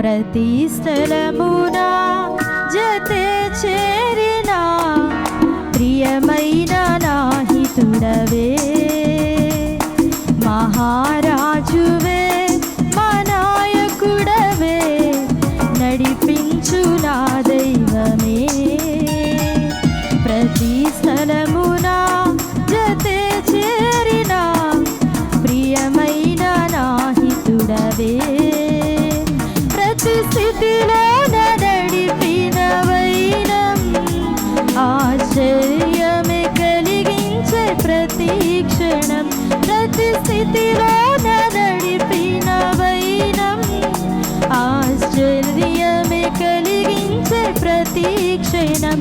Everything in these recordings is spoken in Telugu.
ప్రతి స్థలమున జతే చేరిన ప్రియమైన నాహితుడవే, మహారాజువే మా నాయకుడవే, నడిపించు నా దైవమే. ప్రతి స్థలమున జతే చేరిన ప్రియమైన నాహితుడవే, ప్రతి స్థితిలో నడిపిన వైనం ఆశ్చర్యమే కలిగించే ప్రతి క్షణం. ప్రతి స్థితిలో నడిపిన వైనం ఆశ్చర్యమే కలిగించే ప్రతి క్షణం.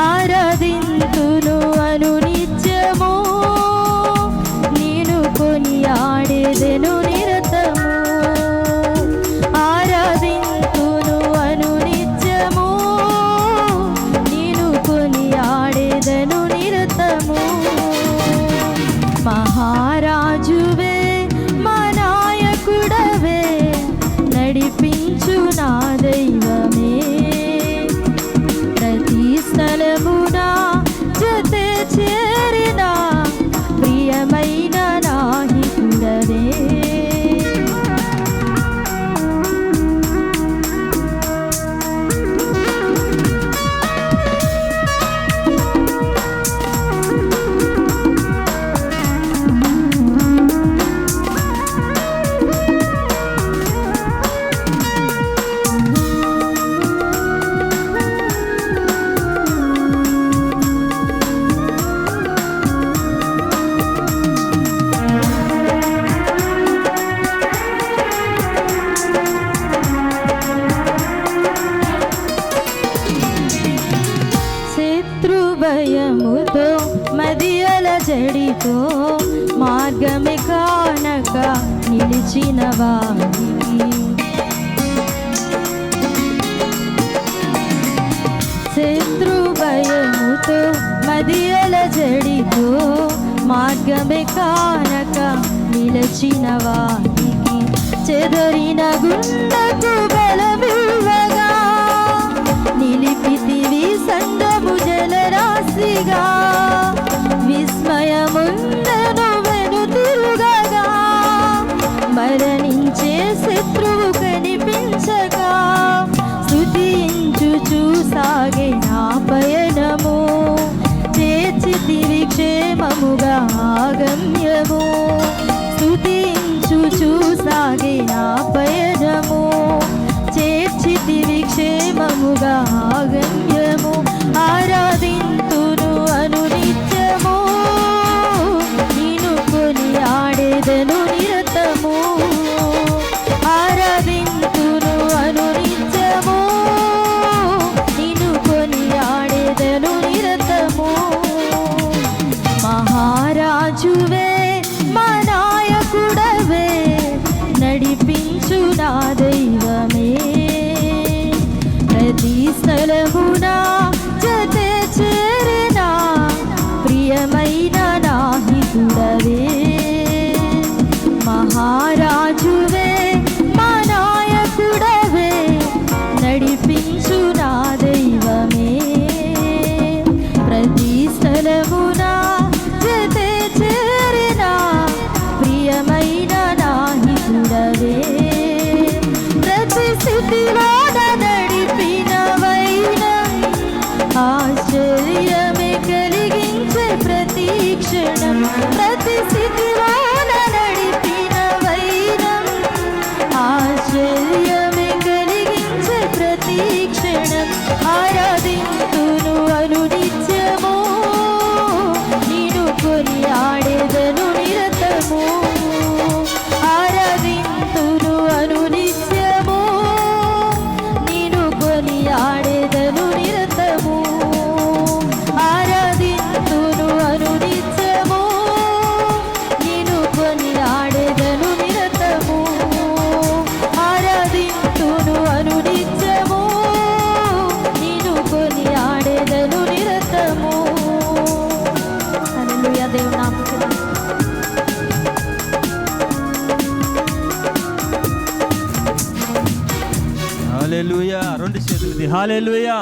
ఆరాధింతును అనునిత్యము, నేను కొనియాడెదను నిరతము. ఆరాధింతును అనునిత్యము, నేను కొనియాడెదను నిరతము. మహారాజువే మా నాయకుడవే, నడిపించు నా దైవమే. ప్రతి స్థలమున జతే చేరిన ప్రియమైన నాహితుడవే. భయముతో మదియల జడితో మార్గమే కానక నిలిచిన వారికి, శత్రు భయముతో మదియల జడితో మార్గమే కానక నిలిచిన వారికి, చెదరిన గుండెకు బలమివ్వగా నిలిపితివి సండము జలరాశిగా. విస్మయముందను వెనుతిరుగగా మరణించే శత్రువు కనిపించగా, స్తుతించుచు సాగే నా పయనము, చేర్చితివి క్షేమముగా ఆగమ్యము. స్తుతించుచు సాగే నా పయనము, చేర్చితివి క్షేమముగా ఆగమ్యము. ఆరాధింతును అనునిత్యము, నేను కొనియాడెదను నిరతము. ఆరాధింతును అనునిత్యము, నేను కొనియాడెదను నిరతము. మహారాజువే మా నాయకుడవే, నడిపించు నా దైవమే. ప్రతి స్థలమున జతే చేరిన ప్రియమైన నాహితుడవే, మహారాజువే మా నాయకుడవే, నడిపించు నా దైవమే. ప్రతి స్థలమున జతే చేరిన ప్రియమైన నాహితుడవే, ప్రతి స్థితిలో నడిపిన వైనం ఆశ్చర్యమే కలిగించే ప్రతి క్షణం. ప్రతి స్థితిలో నడిపిన వైనం ఆశ్చర్యమే కలిగించే ప్రతి క్షణం. ఆరాధింతును అనునిత్యము, నేను కొనియాడెదను నిరతము. ఆరాధింతును అనునిత్యము, నేను కొనియాడెదను నిరతము. ఆరాధింతును అనునిత్యము, నేను కొనియాడెదను నిరతము. ఆరాధింతును అనునిత్యము, నేను కొనియాడెదను నిరతము. హల్లెలూయా. దేవుని నామమున హల్లెలూయా. రెండు చేతులది హల్లెలూయా.